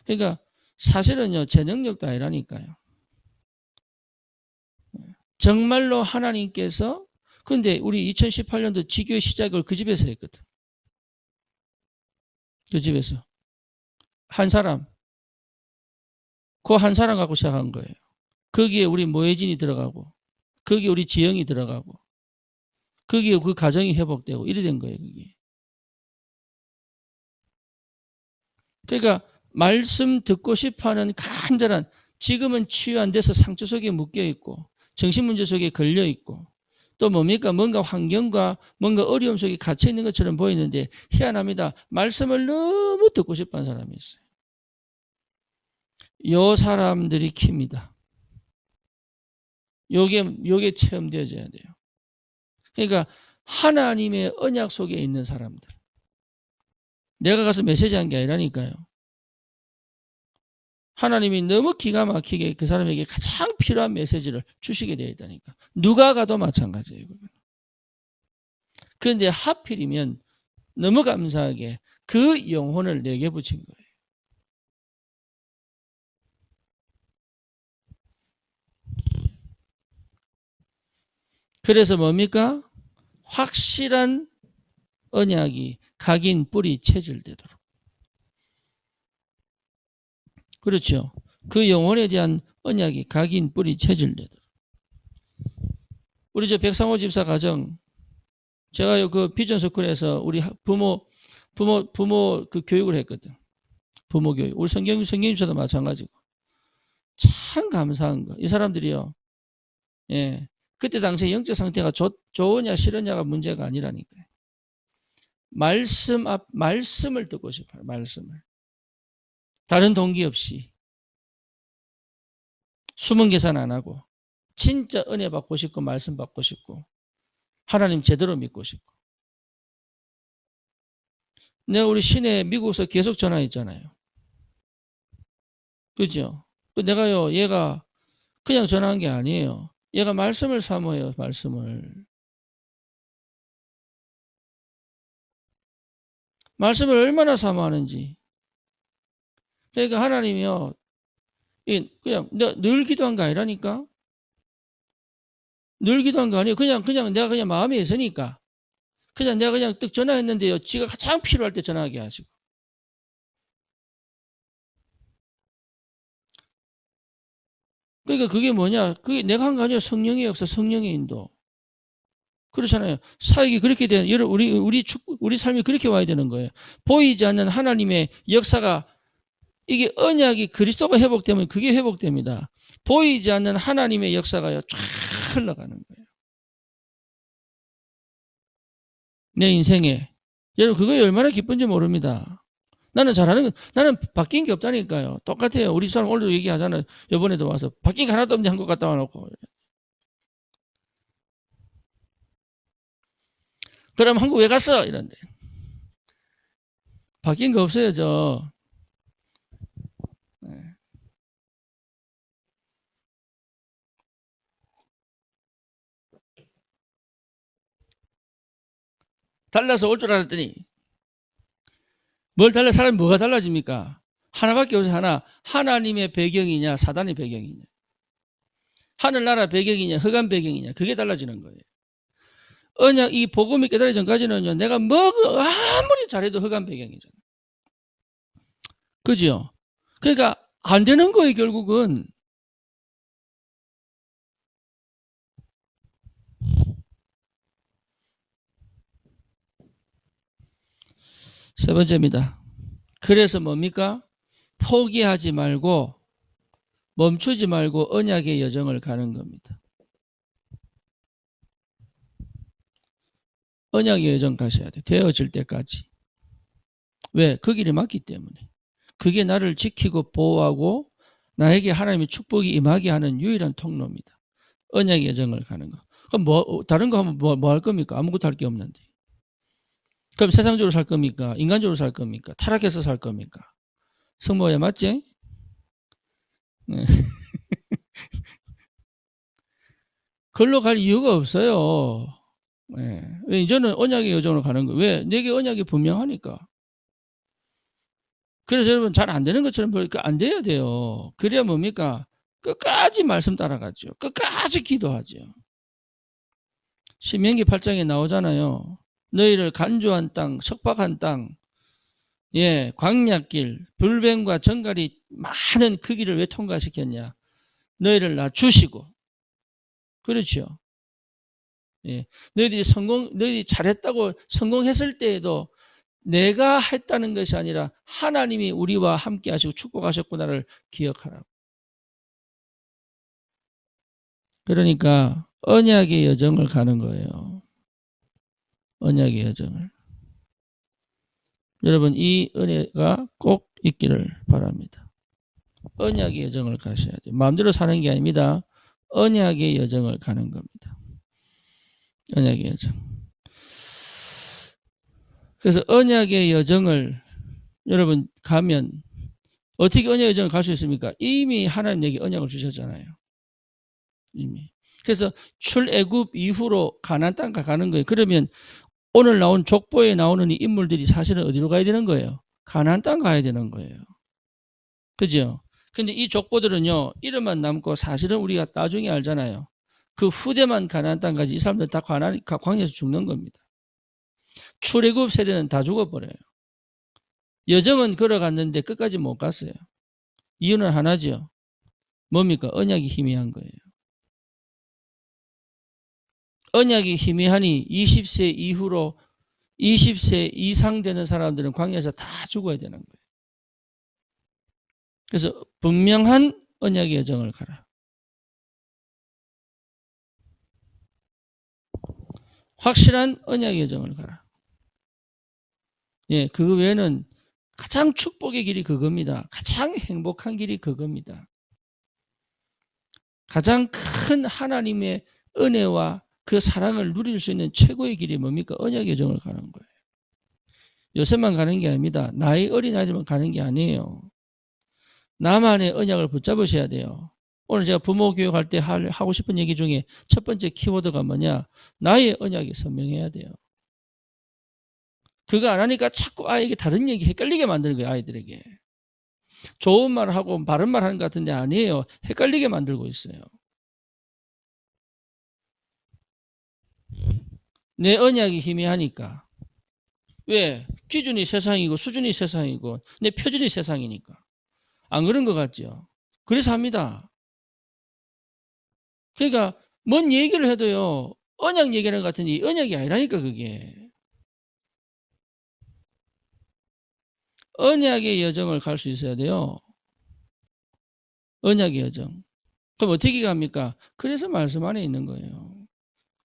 그러니까 사실은요, 제 능력도 아니라니까요. 정말로 하나님께서, 근데 우리 2018년도 지교의 시작을 그 집에서 했거든. 그 집에서. 한 사람. 그 한 사람 갖고 시작한 거예요. 거기에 우리 모혜진이 들어가고, 거기에 우리 지영이 들어가고, 거기에 그 가정이 회복되고, 이래 된 거예요, 그게. 그러니까, 말씀 듣고 싶어 하는 간절한, 지금은 치유 안 돼서 상처 속에 묶여 있고, 정신문제 속에 걸려 있고, 또 뭡니까? 뭔가 환경과 뭔가 어려움 속에 갇혀 있는 것처럼 보이는데, 희한합니다. 말씀을 너무 듣고 싶어 하는 사람이 있어요. 요 사람들이 킵니다. 요게 체험되어져야 돼요. 그러니까 하나님의 언약 속에 있는 사람들. 내가 가서 메시지한 게 아니라니까요. 하나님이 너무 기가 막히게 그 사람에게 가장 필요한 메시지를 주시게 되어 있다니까. 누가 가도 마찬가지예요. 그런데 하필이면 너무 감사하게 그 영혼을 내게 붙인 거예요. 그래서 뭡니까? 확실한 언약이 각인 뿌리 체질되도록. 그렇죠. 그 영혼에 대한 언약이 각인 뿌리 체질되도록. 우리 백상호 집사 가정, 제가 그 비전 스쿨에서 우리 부모 그 교육을 했거든. 부모 교육. 우리 성경 집사도 마찬가지고. 참 감사한 거. 이 사람들이요. 예. 그때 당시 영적 상태가 좋으냐 싫으냐가 문제가 아니라니까요. 말씀을 듣고 싶어요. 말씀을. 다른 동기 없이. 숨은 계산 안 하고. 진짜 은혜 받고 싶고 말씀 받고 싶고. 하나님 제대로 믿고 싶고. 내가 우리 시내 미국에서 계속 전화했잖아요. 그죠? 내가요, 얘가 그냥 전화한 게 아니에요. 얘가 말씀을 사모해요, 말씀을. 말씀을 얼마나 사모하는지. 그러니까 하나님이요, 그냥 늘 기도한 거 아니라니까? 늘 기도한 거 아니에요. 그냥 내가 그냥 마음에 있으니까. 그냥 내가 그냥 뜩 전화했는데요, 지가 가장 필요할 때 전화하게 하시고. 그러니까 그게 뭐냐? 그게 내가 한 거 아니에요. 성령의 역사, 성령의 인도. 그렇잖아요. 사역이 그렇게 되는, 우리 삶이 그렇게 와야 되는 거예요. 보이지 않는 하나님의 역사가, 이게 언약이 그리스도가 회복되면 그게 회복됩니다. 보이지 않는 하나님의 역사가요, 쫙 흘러가는 거예요. 내 인생에. 여러분, 그거 얼마나 기쁜지 모릅니다. 나는 나는 바뀐 게 없다니까요. 똑같아요. 우리 사람 오늘도 얘기하잖아요. 이번에도 와서 바뀐 게 하나도 없는데 한국 갔다 와놓고. 그럼 한국 왜 갔어? 이런데. 바뀐 거 없어요, 저. 네. 달라서 올 줄 알았더니 뭘 달라 사람이 뭐가 달라집니까? 하나밖에 없어요. 하나. 하나님의 배경이냐 사단의 배경이냐. 하늘나라 배경이냐 흑암 배경이냐 그게 달라지는 거예요. 언약 이 복음이 깨달기 전까지는요. 내가 아무리 잘해도 흑암 배경이잖아요. 그죠? 그러니까 안 되는 거예요. 결국은. 세 번째입니다. 그래서 뭡니까? 포기하지 말고 멈추지 말고 언약의 여정을 가는 겁니다. 언약의 여정 가셔야 돼요. 되어질 때까지. 왜? 그 길이 맞기 때문에. 그게 나를 지키고 보호하고 나에게 하나님의 축복이 임하게 하는 유일한 통로입니다. 언약의 여정을 가는 거. 그럼 다른 거 하면 뭐 할 겁니까? 아무것도 할 게 없는데. 그럼 세상적으로 살 겁니까? 인간적으로 살 겁니까? 타락해서 살 겁니까? 성모야 맞지? 네. 걸로 갈 이유가 없어요. 네. 저는 언약의 여정으로 가는 거예요. 왜? 내게 언약이 분명하니까. 그래서 여러분 잘 안 되는 것처럼 보니까 안 돼야 돼요. 그래야 뭡니까? 끝까지 말씀 따라가죠. 끝까지 기도하죠. 신명기 8장에 나오잖아요. 너희를 간주한 땅, 석박한 땅, 광약길, 불뱀과 정갈이 많은 그 길을 왜 통과시켰냐? 너희를 낮추시고, 그렇죠. 너희들이 잘했다고 성공했을 때에도 내가 했다는 것이 아니라 하나님이 우리와 함께 하시고 축복하셨구나를 기억하라고. 그러니까 언약의 여정을 가는 거예요. 언약의 여정을. 여러분 이 은혜가 꼭 있기를 바랍니다. 언약의 여정을 가셔야 돼요. 마음대로 사는 게 아닙니다. 언약의 여정을 가는 겁니다. 언약의 여정. 그래서 언약의 여정을 여러분 가면 어떻게 언약의 여정을 갈 수 있습니까? 이미 하나님 내게 언약을 주셨잖아요. 이미. 그래서 출애굽 이후로 가나안 땅 가는 거예요. 그러면 오늘 나온 족보에 나오는 이 인물들이 사실은 어디로 가야 되는 거예요? 가나안 땅 가야 되는 거예요. 그죠? 근데 이 족보들은요, 이름만 남고 사실은 우리가 나중에 알잖아요. 그 후대만 가나안 땅 가지 이 사람들 다 광야에서 죽는 겁니다. 출애굽 세대는 다 죽어버려요. 여정은 걸어갔는데 끝까지 못 갔어요. 이유는 하나죠. 뭡니까? 언약이 희미한 거예요. 언약이 희미하니 20세 이후로 20세 이상 되는 사람들은 광야에서 다 죽어야 되는 거예요. 그래서 분명한 언약의 여정을 가라. 확실한 언약의 여정을 가라. 그 외에는 가장 축복의 길이 그겁니다. 가장 행복한 길이 그겁니다. 가장 큰 하나님의 은혜와 그 사랑을 누릴 수 있는 최고의 길이 뭡니까? 언약의 여정을 가는 거예요. 요새만 가는 게 아닙니다. 나이 어린 아이들만 가는 게 아니에요. 나만의 언약을 붙잡으셔야 돼요. 오늘 제가 부모 교육할 때 하고 싶은 얘기 중에 첫 번째 키워드가 뭐냐? 나의 언약이 선명해야 돼요. 그거 안 하니까 자꾸 아이에게 다른 얘기 헷갈리게 만드는 거예요. 아이들에게. 좋은 말 하고 바른 말 하는 것 같은데 아니에요. 헷갈리게 만들고 있어요. 내 언약이 희미하니까. 왜? 기준이 세상이고 수준이 세상이고 내 표준이 세상이니까. 안 그런 것 같죠? 그래서 합니다. 그러니까 뭔 얘기를 해도요. 언약 얘기하는 것 같은데 언약이 아니라니까 그게. 언약의 여정을 갈 수 있어야 돼요. 언약의 여정. 그럼 어떻게 갑니까? 그래서 말씀 안에 있는 거예요.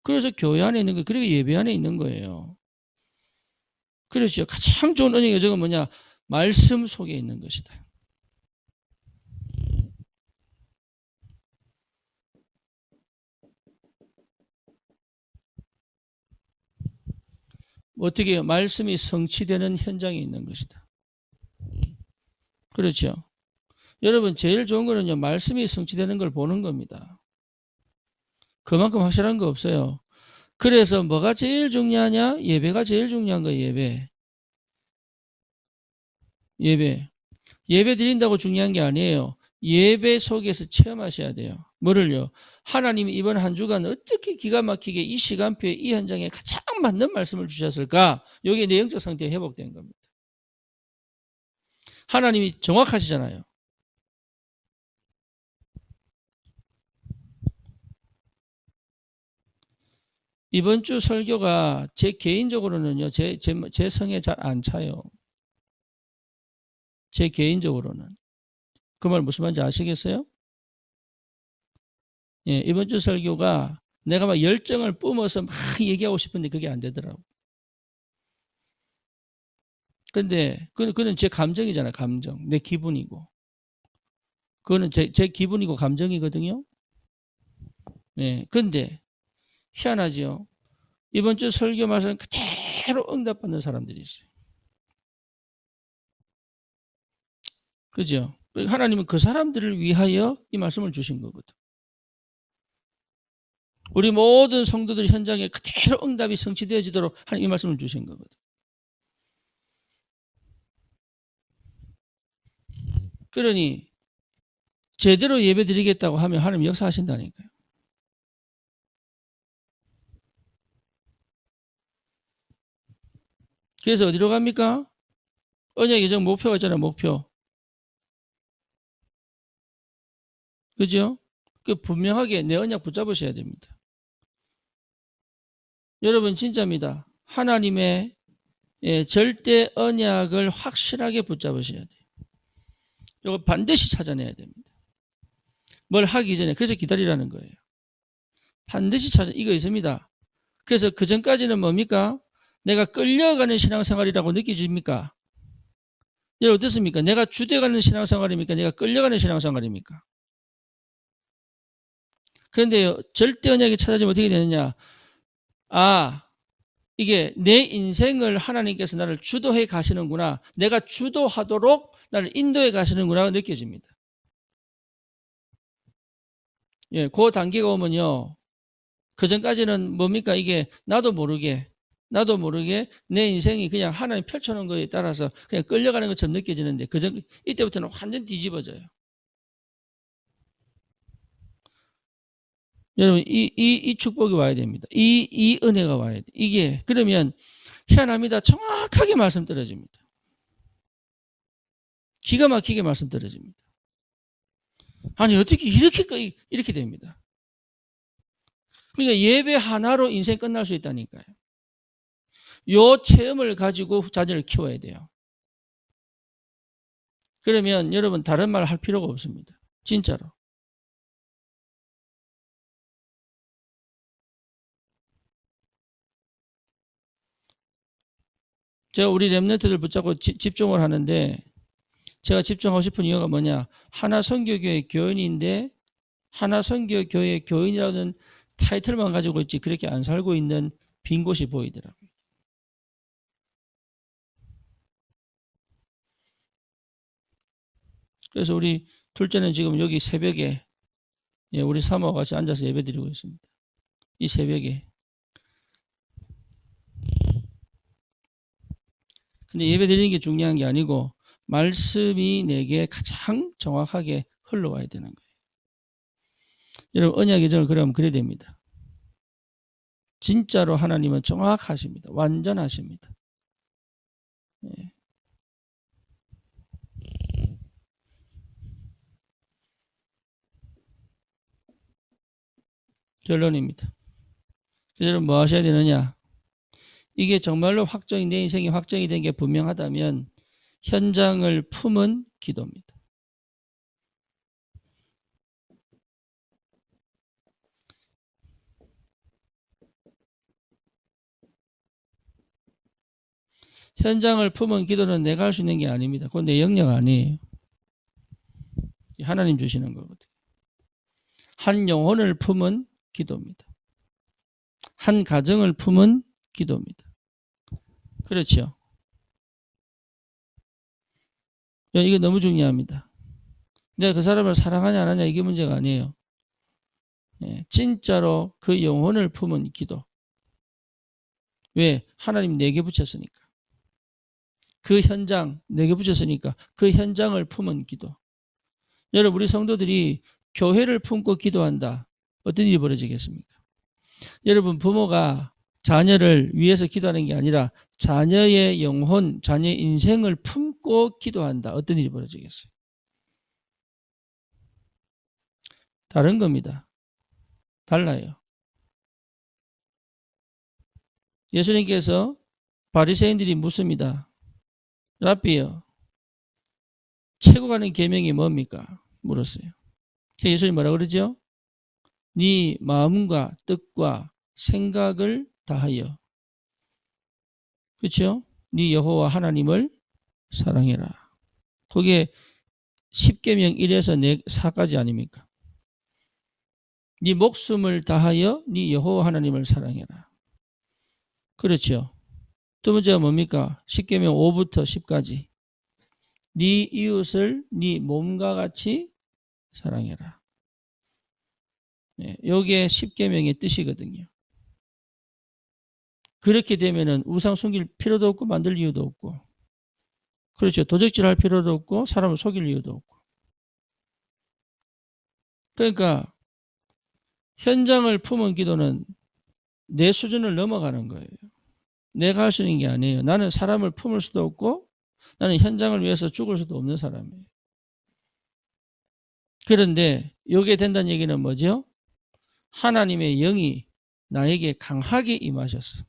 그래서 교회 안에 있는 거예요. 그리고 예배 안에 있는 거예요. 그렇죠. 가장 좋은 언약의 여정은 뭐냐? 말씀 속에 있는 것이다. 어떻게 해요? 말씀이 성취되는 현장에 있는 것이다. 그렇죠. 여러분 제일 좋은 거는요. 말씀이 성취되는 걸 보는 겁니다. 그만큼 확실한 거 없어요. 그래서 뭐가 제일 중요하냐? 예배가 제일 중요한 거예요. 예배 드린다고 중요한 게 아니에요. 예배 속에서 체험하셔야 돼요. 뭐를요? 하나님이 이번 한 주간 어떻게 기가 막히게 이 시간표에 이 현장에 가장 맞는 말씀을 주셨을까? 여기에 내 영적 상태가 회복된 겁니다. 하나님이 정확하시잖아요. 이번 주 설교가 제 개인적으로는요, 제 성에 잘 안 차요. 제 개인적으로는. 그 말 무슨 말인지 아시겠어요? 예, 이번 주 설교가 내가 막 열정을 뿜어서 막 얘기하고 싶은데 그게 안 되더라고. 근데 그는 제 감정이잖아요. 감정. 내 기분이고. 그거는 제 기분이고 감정이거든요. 네. 근데 희한하죠. 이번 주 설교 말씀 그대로 응답받는 사람들이 있어요. 그죠? 하나님은 그 사람들을 위하여 이 말씀을 주신 거거든. 우리 모든 성도들 현장에 그대로 응답이 성취되어지도록 하나님 이 말씀을 주신 거거든. 그러니 제대로 예배 드리겠다고 하면 하나님 역사하신다니까요. 그래서 어디로 갑니까? 언약 예정 목표가 있잖아요. 목표. 그죠? 그 분명하게 내 언약 붙잡으셔야 됩니다. 여러분 진짜입니다. 하나님의 절대 언약을 확실하게 붙잡으셔야 돼요. 이거 반드시 찾아내야 됩니다. 뭘 하기 전에 그래서 기다리라는 거예요. 반드시 이거 있습니다. 그래서 그 전까지는 뭡니까? 내가 끌려가는 신앙생활이라고 느껴집니까? 여러분 어떻습니까? 내가 주되가는 신앙생활입니까? 내가 끌려가는 신앙생활입니까? 그런데 절대 언약이 찾아지면 어떻게 되느냐? 아, 이게 내 인생을 하나님께서 나를 주도해 가시는구나. 내가 주도하도록 나를 인도해 가시는구나 느껴집니다. 예, 그 단계가 오면요. 그 전까지는 뭡니까? 이게 나도 모르게 내 인생이 그냥 하나님 펼쳐놓은 거에 따라서 그냥 끌려가는 것처럼 느껴지는데 이때부터는 완전 뒤집어져요. 여러분, 이 축복이 와야 됩니다. 이 은혜가 와야 돼. 이게, 그러면 희한합니다. 정확하게 말씀 떨어집니다. 기가 막히게 말씀 떨어집니다. 아니, 어떻게 이렇게 됩니다. 그러니까 예배 하나로 인생 끝날 수 있다니까요. 요 체험을 가지고 자녀를 키워야 돼요. 그러면 여러분 다른 말 할 필요가 없습니다. 진짜로. 제가 우리 랩런트들 붙잡고 집중을 하는데 제가 집중하고 싶은 이유가 뭐냐. 하나 선교교회 교인인데 하나 선교교회 교인이라는 타이틀만 가지고 있지 그렇게 안 살고 있는 빈 곳이 보이더라고요. 그래서 우리 둘째는 지금 여기 새벽에 우리 사모와 같이 앉아서 예배 드리고 있습니다. 이 새벽에. 근데 예배 드리는 게 중요한 게 아니고 말씀이 내게 가장 정확하게 흘러와야 되는 거예요. 여러분 언약의 정을 그러면 그래야 됩니다. 진짜로 하나님은 정확하십니다. 완전하십니다. 네. 결론입니다. 여러분 뭐 하셔야 되느냐? 이게 정말로 내 인생이 확정이 된 게 분명하다면 현장을 품은 기도입니다. 현장을 품은 기도는 내가 할 수 있는 게 아닙니다. 그건 내 영역 아니에요. 하나님 주시는 거거든요. 한 영혼을 품은 기도입니다. 한 가정을 품은 기도입니다. 그렇죠. 이게 너무 중요합니다. 내가 그 사람을 사랑하냐 안 하냐 이게 문제가 아니에요. 진짜로 그 영혼을 품은 기도. 왜? 하나님 내게 붙였으니까. 그 현장 내게 붙였으니까 그 현장을 품은 기도. 여러분 우리 성도들이 교회를 품고 기도한다. 어떤 일이 벌어지겠습니까? 여러분 부모가 자녀를 위해서 기도하는 게 아니라 자녀의 영혼, 자녀의 인생을 품고 기도한다. 어떤 일이 벌어지겠어요? 다른 겁니다. 달라요. 예수님께서 바리새인들이 묻습니다. 랍비요, 최고 가는 계명이 뭡니까? 물었어요. 예수님 뭐라 그러죠? 네 마음과 뜻과 생각을 다하여, 그렇죠? 네 여호와 하나님을 사랑해라. 그게 10계명 1에서 4까지 아닙니까? 네 목숨을 다하여 네 여호와 하나님을 사랑해라. 그렇죠. 두 번째가 뭡니까? 10계명 5부터 10까지. 네 이웃을 네 몸과 같이 사랑해라. 요게 10계명의 뜻이거든요. 그렇게 되면은 우상 숨길 필요도 없고 만들 이유도 없고, 그렇죠. 도적질할 필요도 없고 사람을 속일 이유도 없고. 그러니까 현장을 품은 기도는 내 수준을 넘어가는 거예요. 내가 할 수 있는 게 아니에요. 나는 사람을 품을 수도 없고 나는 현장을 위해서 죽을 수도 없는 사람이에요. 그런데 이게 된다는 얘기는 뭐죠? 하나님의 영이 나에게 강하게 임하셨어.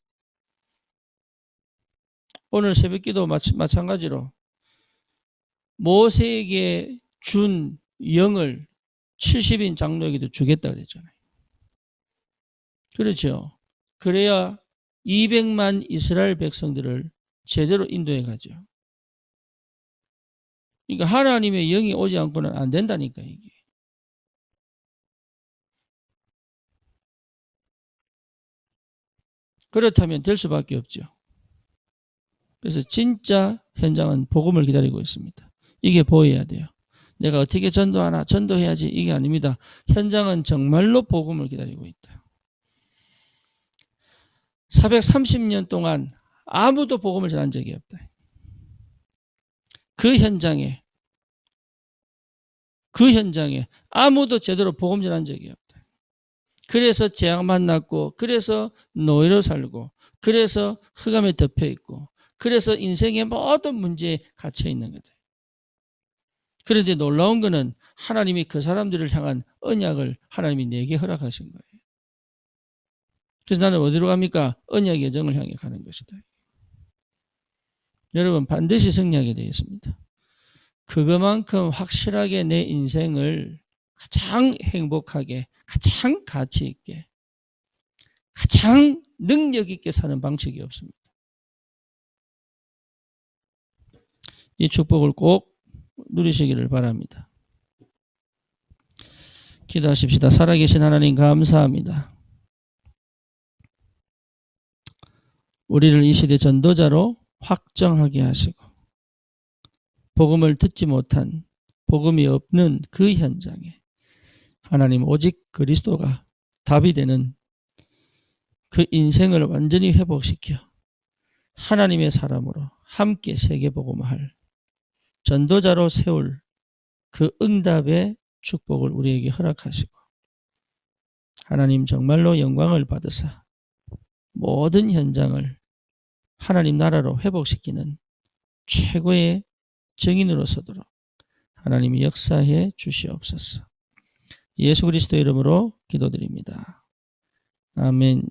오늘 새벽기도 마찬가지로 모세에게 준 영을 70인 장로에게도 주겠다 그랬잖아요. 그렇죠. 그래야 200만 이스라엘 백성들을 제대로 인도해 가죠. 그러니까 하나님의 영이 오지 않고는 안 된다니까 이게. 그렇다면 될 수밖에 없죠. 그래서 진짜 현장은 복음을 기다리고 있습니다. 이게 보여야 돼요. 내가 어떻게 전도하나, 전도해야지 이게 아닙니다. 현장은 정말로 복음을 기다리고 있다. 430년 동안 아무도 복음을 전한 적이 없다. 그 현장에 아무도 제대로 복음 전한 적이 없다. 그래서 재앙 만났고, 그래서 노예로 살고, 그래서 흑암에 덮여 있고, 그래서 인생의 모든 문제에 갇혀 있는 거다. 그런데 놀라운 거는 하나님이 그 사람들을 향한 언약을 하나님이 내게 허락하신 거예요. 그래서 나는 어디로 갑니까? 언약의 여정을 향해 가는 것이다. 여러분 반드시 승리하게 되어 있습니다. 그것만큼 확실하게 내 인생을 가장 행복하게, 가장 가치 있게, 가장 능력 있게 사는 방식이 없습니다. 이 축복을 꼭 누리시기를 바랍니다. 기도하십시다. 살아계신 하나님 감사합니다. 우리를 이 시대 전도자로 확정하게 하시고 복음을 듣지 못한, 복음이 없는 그 현장에 하나님 오직 그리스도가 답이 되는 그 인생을 완전히 회복시켜 하나님의 사람으로 함께 세계복음할 전도자로 세울 그 응답의 축복을 우리에게 허락하시고 하나님 정말로 영광을 받으사 모든 현장을 하나님 나라로 회복시키는 최고의 증인으로 서도록 하나님이 역사해 주시옵소서. 예수 그리스도 이름으로 기도드립니다. 아멘.